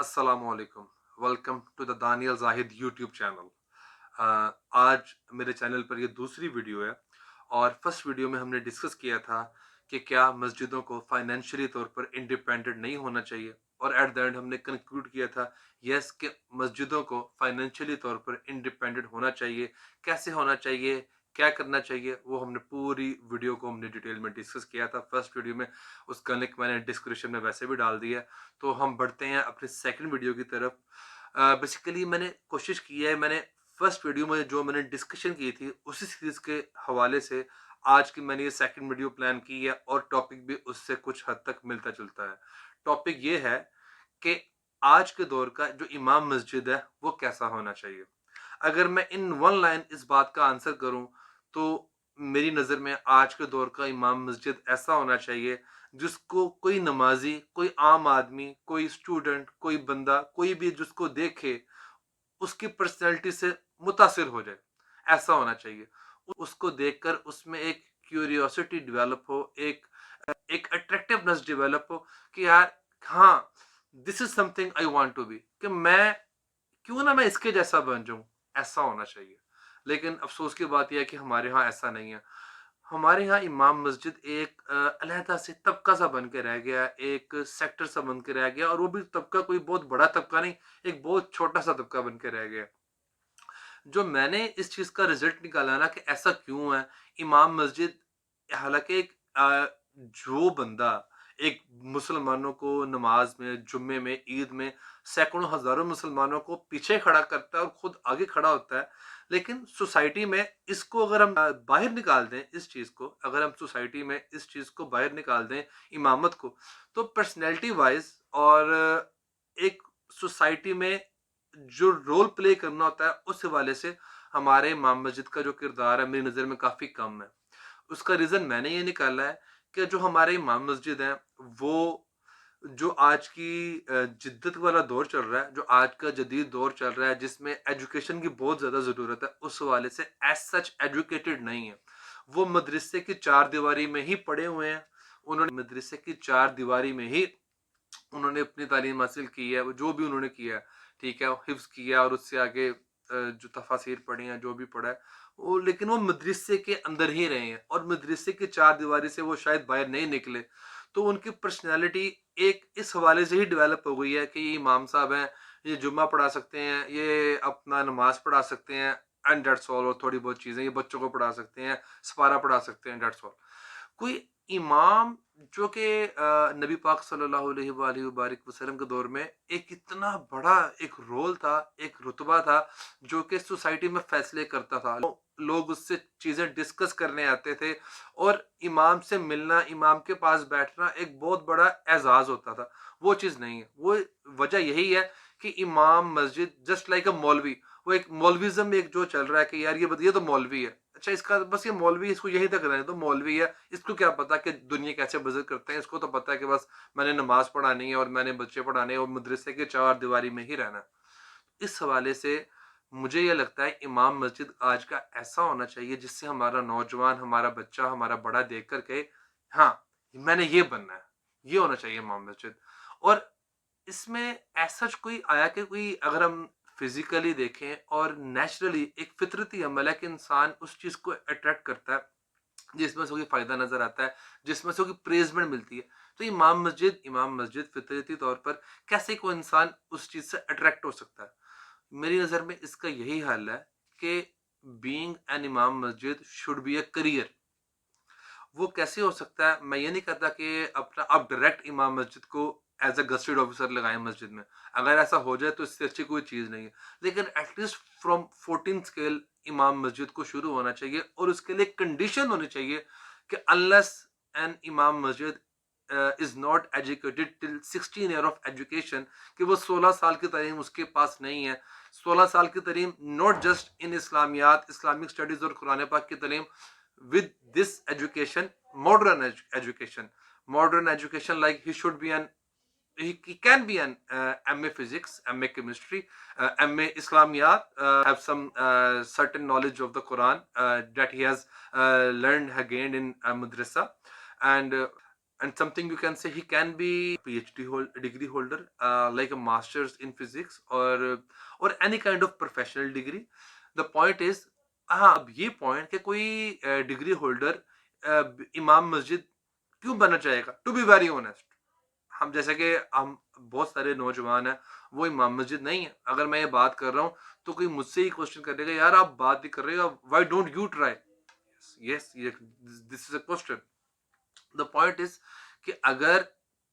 السلام علیکم. Welcome to the Daniyal Zahid YouTube channel. آج میرے چینل پر یہ دوسری ویڈیو ہے اور فرسٹ ویڈیو میں ہم نے ڈسکس کیا تھا کہ کیا مسجدوں کو فائنینشلی طور پر انڈیپینڈنٹ نہیں ہونا چاہیے، اور ایٹ دا اینڈ ہم نے کنکلوڈ کیا تھا یس کہ مسجدوں کو فائنینشلی طور پر انڈیپینڈنٹ ہونا چاہیے. کیسے ہونا چاہیے، کیا کرنا چاہیے، وہ ہم نے پوری ویڈیو کو ہم نے ڈیٹیل میں ڈسکس کیا تھا فرسٹ ویڈیو میں. اس کا لنک میں نے ڈسکرپشن میں ویسے بھی ڈال دیا. تو ہم بڑھتے ہیں اپنے سیکنڈ ویڈیو کی طرف. بیسیکلی میں نے کوشش کی ہے، میں نے فرسٹ ویڈیو میں جو میں نے ڈسکشن کی تھی اسی سیریز کے حوالے سے آج کی میں نے یہ سیکنڈ ویڈیو پلان کی ہے، اور ٹاپک بھی اس سے کچھ حد تک ملتا جلتا ہے. ٹاپک یہ ہے کہ آج کے دور کا جو امام مسجد ہے وہ کیسا ہونا چاہیے. اگر میں ان ون لائن اس بات کا آنسر کروں تو میری نظر میں آج کے دور کا امام مسجد ایسا ہونا چاہیے جس کو کوئی نمازی، کوئی عام آدمی، کوئی اسٹوڈنٹ، کوئی بندہ، کوئی بھی جس کو دیکھے اس کی پرسنالٹی سے متاثر ہو جائے. ایسا ہونا چاہیے. اس کو دیکھ کر اس میں ایک کیوریوسٹی ڈیولپ ہو، ایک اٹریکٹیونیس ڈیولپ ہو کہ یار ہاں this is something I want to be, کہ میں کیوں نہ میں اس کے جیسا بن جاؤں. ایسا ہونا چاہیے. لیکن افسوس کی بات یہ ہے کہ ہمارے ہاں ایسا نہیں ہے. ہمارے ہاں امام مسجد ایک علیحدہ سے طبقہ سا بن کے رہ گیا، ایک سیکٹر سا بن کے رہ گیا، اور وہ بھی طبقہ کوئی بہت بڑا طبقہ نہیں، ایک بہت چھوٹا سا طبقہ بن کے رہ گیا. جو میں نے اس چیز کا رزلٹ نکالا نا کہ ایسا کیوں ہے. امام مسجد حالانکہ ایک جو بندہ ایک مسلمانوں کو نماز میں، جمعے میں، عید میں سینکڑوں ہزاروں مسلمانوں کو پیچھے کھڑا کرتا ہے اور خود آگے کھڑا ہوتا ہے، لیکن سوسائٹی میں اس کو اگر ہم باہر نکال دیں، اس چیز کو اگر ہم سوسائٹی میں اس چیز کو باہر نکال دیں امامت کو، تو پرسنالٹی وائز اور ایک سوسائٹی میں جو رول پلے کرنا ہوتا ہے اس حوالے سے ہمارے امام مسجد کا جو کردار ہے میری نظر میں کافی کم ہے. اس کا ریزن میں نے یہ نکالا ہے کہ جو ہمارے امام مسجد ہیں وہ جو آج کی جدت والا دور چل رہا ہے، جو آج کا جدید دور چل رہا ہے جس میں ایجوکیشن کی بہت زیادہ ضرورت ہے، اس حوالے سے ایز سچ ایجوکیٹڈ نہیں ہے. وہ مدرسے کی چار دیواری میں ہی پڑھے ہوئے ہیں، انہوں نے مدرسے کی چار دیواری میں ہی انہوں نے اپنی تعلیم حاصل کی ہے. جو بھی انہوں نے کیا ہے ٹھیک ہے، حفظ کیا اور اس سے آگے جو تفاسیر پڑھی ہیں، جو بھی پڑھا ہے وہ، لیکن وہ مدرسے کے اندر ہی رہے ہیں اور مدرسے کی چار دیواری سے وہ شاید باہر نہیں نکلے. تو ان کی پرسنالٹی ایک اس حوالے سے ہی ڈیولپ ہو گئی ہے کہ یہ امام صاحب ہیں، یہ جمعہ پڑھا سکتے ہیں، یہ اپنا نماز پڑھا سکتے ہیں اینڈ دیٹس آل، اور تھوڑی بہت چیزیں یہ بچوں کو پڑھا سکتے ہیں، سپارہ پڑھا سکتے ہیں، دیٹس آل. کوئی امام جو کہ نبی پاک صلی اللہ علیہ وآلہ وبارک وسلم کے دور میں ایک اتنا بڑا ایک رول تھا، ایک رتبہ تھا، جو کہ سوسائٹی میں فیصلے کرتا تھا، لوگ اس سے چیزیں ڈسکس کرنے آتے تھے، اور امام سے ملنا، امام کے پاس بیٹھنا ایک بہت بڑا اعزاز ہوتا تھا. وہ چیز نہیں ہے. وہ وجہ یہی ہے کہ امام مسجد جسٹ لائک اے مولوی، وہ ایک مولویزم ایک جو چل رہا ہے کہ یار یہ تو مولوی ہے، اچھا اس کا بس یہ مولوی، اس کو یہی تک رہنے تو مولوی ہے، اس کو کیا پتا کہ دنیا کیسے بزر کرتے ہیں، اس کو تو پتا ہے کہ بس میں نے نماز پڑھانی ہے اور میں نے بچے پڑھانے اور مدرسے کے چار دیواری میں ہی رہنا. اس حوالے سے مجھے یہ لگتا ہے امام مسجد آج کا ایسا ہونا چاہیے جس سے ہمارا نوجوان، ہمارا بچہ، ہمارا بڑا دیکھ کر کہ ہاں میں نے یہ بننا ہے، یہ ہونا چاہیے امام مسجد. اور اس میں ایسا کوئی آیا کہ کوئی اگر ہم فزیکلی دیکھیں اور نیچرلی ایک فطرتی عمل ہے کہ انسان اس چیز کو اٹریکٹ کرتا ہے جس میں سے کوئی فائدہ نظر آتا ہے، جس میں سے کوئی پریزمنٹ ملتی ہے. تو امام مسجد فطرتی طور پر کیسے کوئی انسان اس چیز سے اٹریکٹ ہو سکتا ہے. میری نظر میں اس کا یہی حل ہے کہ بینگ این امام مسجد شوڈ بی اے کریئر. وہ کیسے ہو سکتا ہے؟ میں یہ نہیں کہتا کہ اپنا آپ ڈائریکٹ امام مسجد کو ایز اے گسٹڈ آفیسر لگائیں مسجد میں. اگر ایسا ہو جائے تو اس سے اچھی کوئی چیز نہیں ہے، لیکن ایٹ لیسٹ فرام 14 اسکیل امام مسجد کو شروع ہونا چاہیے. اور اس کے لیے کنڈیشن ہونی چاہیے کہ unless an امام مسجد is not educated till 16 year of education, کہ وہ 16 سال کی تعلیم اس کے پاس نہیں ہے. 16 سال کی تعلیم ناٹ جسٹ ان اسلامیات، اسلامک اسٹڈیز اور قرآن پاک کی تعلیم، with this education modern education like he should be an he can be an MA physics, MA chemistry, MA Islamiyat, have some certain knowledge of the Quran that he has learned again in madrasa. And and something you can say he can be PhD degree holder, like a master's in physics or any kind of professional degree. The point is, हाँ अब ये point कि कोई degree holder इमाम मस्जिद क्यों बनना चाहेगा, टू बी वेरी ऑनेस्ट। हम जैसे कि हम बहुत सारे नौजवान हैं वो इमाम मस्जिद नहीं है, अगर मैं ये बात कर रहा हूँ तो कोई मुझसे ही क्वेश्चन करेगा, यार आप बात भी कर रहे हो, why don't you try. Yes, this is a question. The point is कि अगर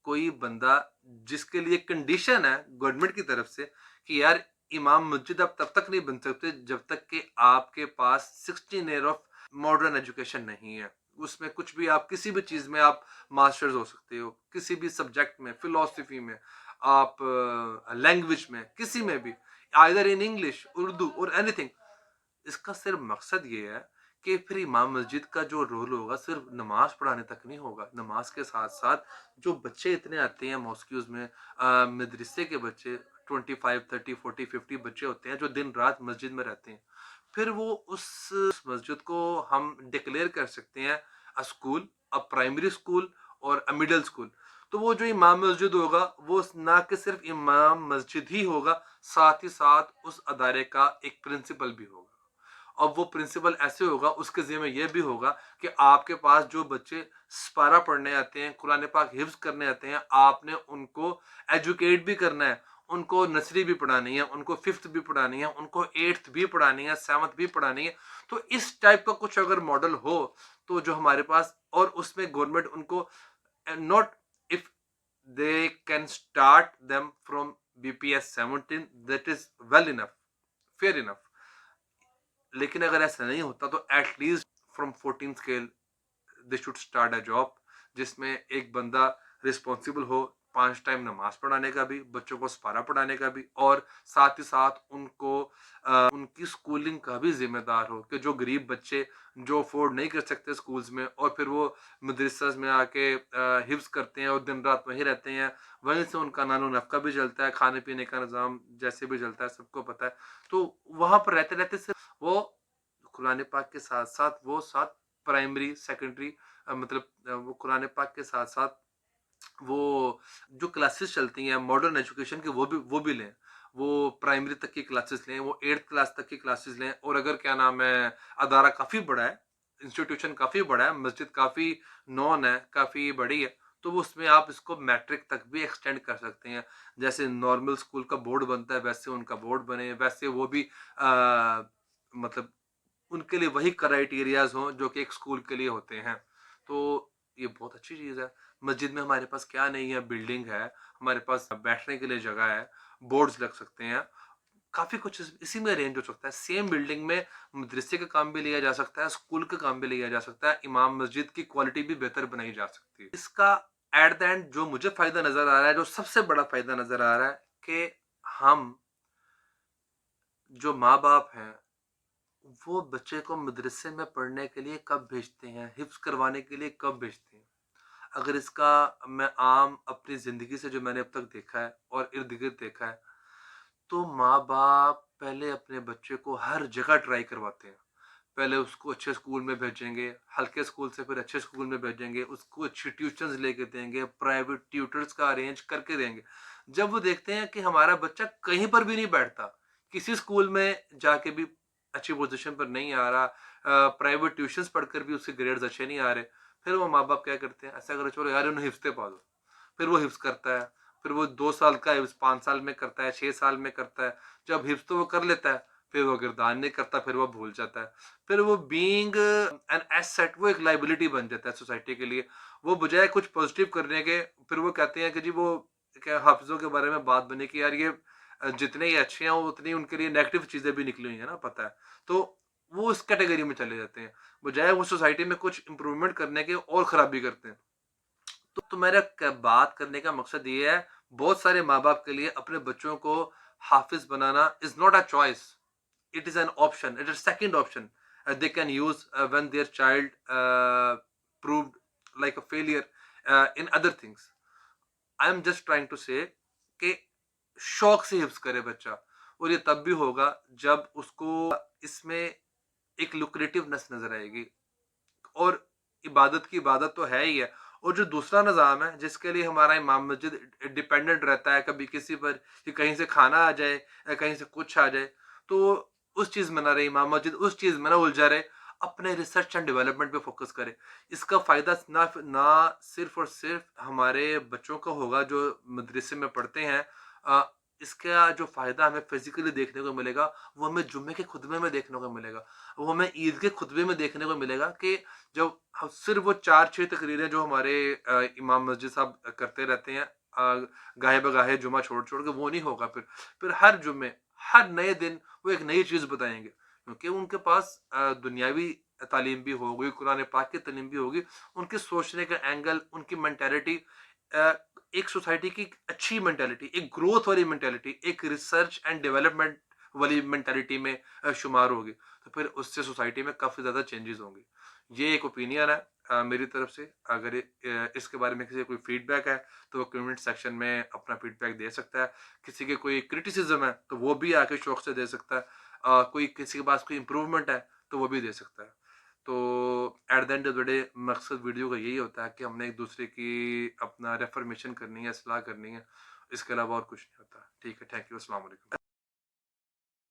कोई बंदा जिसके लिए कंडीशन है गवर्नमेंट की तरफ से कि यार इमाम मस्जिद आप तब तक नहीं बन सकते जब तक कि आपके पास 16 ईयर ऑफ मॉडर्न एजुकेशन नहीं है, उसमें कुछ भी आप किसी भी चीज में आप मास्टर्स हो सकते हो, किसी भी सब्जेक्ट में, फिलोसफी में, आप लैंग्वेज में, किसी में भी, आइदर इन इंग्लिश, उर्दू और एनीथिंग। इसका सिर्फ मकसद ये है कि फिर इमाम मस्जिद का जो रोल होगा सिर्फ नमाज पढ़ाने तक नहीं होगा, नमाज के साथ साथ जो बच्चे इतने आते हैं मॉस्क्यूज में, मदरसे के बच्चे 25 30 40 50 बच्चे होते हैं जो दिन रात मस्जिद में रहते हैं, फिर वो उस मस्जिद को हम डिक्लेयर कर सकते हैं अ स्कूल, अ प्राइमरी स्कूल और अ मिडिल स्कूल। तो वो जो इमाम मस्जिद होगा वो ना कि सिर्फ इमाम मस्जिद ही होगा, साथ ही साथ उस अदारे का एक प्रिंसिपल भी होगा। अब वो प्रिंसिपल ऐसे होगा, उसके ज़िम्मे ये भी होगा कि आपके पास जो बच्चे सपारा पढ़ने आते हैं, कुरान पाक हिफ्ज करने आते हैं, आपने उनको एजुकेट भी करना है, उनको नर्सरी भी पढ़ानी है, उनको फिफ्थ भी पढ़ानी है, उनको एट्थ भी पढ़ानी है, सेवन्थ भी पढ़ानी है। तो इस टाइप का कुछ अगर मॉडल हो तो जो हमारे पास, और उसमें गवर्नमेंट उनको not, if they can start them from BPS 17, that is well enough, fair enough। लेकिन अगर ऐसा नहीं होता तो at least from 14 scale they should start a job जिसमें एक बंदा रिस्पॉन्सिबल हो 5 टाइम नमाज पढ़ाने का भी, बच्चों को सपारा पढ़ाने का भी, और साथ ही साथ उनको उनकी स्कूलिंग का भी जिम्मेदार हो कि जो गरीब बच्चे जो अफोर्ड नहीं कर सकते स्कूल्स में और फिर वो मदरसा में आके हिफ्ज करते हैं और दिन रात वहीं रहते हैं, वहीं से उनका नानो नफका भी चलता है, खाने पीने का निज़ाम जैसे भी चलता है सबको पता है। तो वहाँ पर रहते रहते सिर्फ वो कुरान पाक के साथ साथ वो साथ प्राइमरी सेकेंडरी, मतलब वो कुरान पाक के साथ साथ वो जो क्लासेस चलती हैं मॉडर्न एजुकेशन की वो भी लें, वो प्राइमरी तक की क्लासेस लें, वो 8th क्लास तक की क्लासेस लें, और अगर क्या नाम है अदारा काफ़ी बड़ा है, इंस्टीट्यूशन काफ़ी बड़ा है, मस्जिद काफ़ी नॉन है, काफ़ी बड़ी है, तो वो उसमें आप इसको मैट्रिक तक भी एक्सटेंड कर सकते हैं। जैसे नॉर्मल स्कूल का बोर्ड बनता है वैसे उनका बोर्ड बने, वैसे वो भी मतलब उनके लिए वही क्राइटेरियाज हों जो कि एक स्कूल के लिए होते हैं। तो ये बहुत अच्छी चीज़ है। मस्जिद में हमारे पास क्या नहीं है, बिल्डिंग है, हमारे पास बैठने के लिए जगह है, बोर्ड्स लग सकते हैं, काफ़ी कुछ इसी में अरेंज हो सकता है। सेम बिल्डिंग में मदरसे का काम भी लिया जा सकता है, स्कूल का काम भी लिया जा सकता है, इमाम मस्जिद की क्वालिटी भी बेहतर बनाई जा सकती है। इसका एट द एंड जो मुझे फ़ायदा नज़र आ रहा है, जो सबसे बड़ा फ़ायदा नज़र आ रहा है कि हम जो माँ बाप हैं वो बच्चे को मदरसे में पढ़ने के लिए कब भेजते हैं, हिफ्ज़ करवाने के लिए कब भेजते हैं। अगर इसका मैं आम अपनी ज़िंदगी से जो मैंने अब तक देखा है और इर्द-गिर्द देखा है, तो माँ-बाप पहले अपने बच्चे को हर जगह ट्राई करवाते हैं। पहले उसको अच्छे स्कूल में भेजेंगे, हल्के स्कूल से फिर अच्छे स्कूल में भेजेंगे, उसको अच्छी ट्यूशन्स लेके देंगे, प्राइवेट ट्यूटर्स का अरेंज करके देंगे। जब वो देखते हैं कि हमारा बच्चा कहीं पर भी नहीं बैठता, किसी स्कूल में जाके भी अच्छी पोज़ीशन पर नहीं आ रहा, प्राइवेट ट्यूशन्स पढ़कर भी उसके ग्रेड्स अच्छे नहीं आ रहे, फिर वो माँ-बाप क्या करते हैं, ऐसा करो चलो यार इन्हें हिफ्ज़ पा दो। फिर वो हिफ्ज़ करता है, फिर वो 2 साल का हिफ्ज़ 5 साल में करता है, 6 साल में करता है। जब हिफ्ज़ तो वो कर लेता है, फिर वो गिरदान नहीं करता, फिर वो भूल जाता है। फिर वो बीइंग एन एसेट, वो एक लायबिलिटी बन जाता है सोसाइटी के लिए। वो बजाय कुछ पॉजिटिव करने के फिर वो कहते हैं कि जी वो क्या हाफ़िज़ों के बारे में बात बनी कि यार ये जितने ही अच्छे हैं वो उतनी उनके लिए नेगेटिव चीज़ें भी निकली हुई हैं ना, पता है। तो वो उस कैटेगरी में चले जाते हैं, बजाय वो सोसाइटी में कुछ इम्प्रूवमेंट करने के और ख़राबी करते हैं। तो मेरा बात करने का मकसद ये है, बहुत सारे माँ बाप के लिए अपने बच्चों को हाफिज बनाना is not a choice, it is an option, it is second option they can use when their child proved like a failure in other things। I am just trying to say कि शौक से हिफ्ज करे बच्चा, और ये तब भी होगा जब उसको इसमें एक लुक्रेटिवनेस नजर आएगी, और इबादत की इबादत तो है ही है, और जो दूसरा निज़ाम है जिसके लिए हमारा इमाम मस्जिद डिपेंडेंट रहता है कभी किसी पर कि कहीं से खाना आ जाए या कहीं से कुछ आ जाए, तो उस चीज़ में ना रहे इमाम मस्जिद, उस चीज़ में ना उलझा रहे, अपने रिसर्च एंड डेवलपमेंट पे फोकस करे। इसका फ़ायदा ना सिर्फ और सिर्फ हमारे बच्चों को होगा जो मदरसे में पढ़ते हैं, इसका जो फ़ायदा हमें फिजिकली देखने को मिलेगा वो हमें जुम्मे के खुतबे में देखने को मिलेगा, वो हमें ईद के खुतबे में देखने को मिलेगा कि जब हम सिर्फ वो 4-6 तकरीरें जो हमारे इमाम मस्जिद साहब करते रहते हैं गाहे बगाहे जुमा छोड़ छोड़ के, वो नहीं होगा। फिर हर जुम्मे, हर नए दिन वो एक नई चीज़ बताएंगे, क्योंकि उनके पास दुनियावी तालीम भी होगी, कुरान पाक की तालीम भी होगी, उनके सोचने का एंगल, उनकी मैंटेलिटी एक सोसाइटी की अच्छी मैंटेलिटी, एक ग्रोथ वाली मैंटेलिटी, एक रिसर्च एंड डेवलपमेंट वाली मैंटेलिटी में शुमार होगी। तो फिर उससे सोसाइटी में काफ़ी ज़्यादा चेंजेस होंगे। ये एक ओपिनियन है मेरी तरफ से। अगर इसके बारे में किसी का कोई फीडबैक है तो वो कमेंट सेक्शन में अपना फीडबैक दे सकता है। किसी के कोई क्रिटिसिज्म है तो वो भी आके शौक से दे सकता है। कोई किसी के पास कोई इम्प्रूवमेंट है तो वो भी दे सकता है। तो at the end of the day मकसद वीडियो का यही होता है कि हमने एक दूसरे की अपना रेफर्मेशन करनी है, सलाह करनी है। इसके अलावा और कुछ नहीं होता। ठीक है, थैंक यू, अस्सलाम वालेकुम।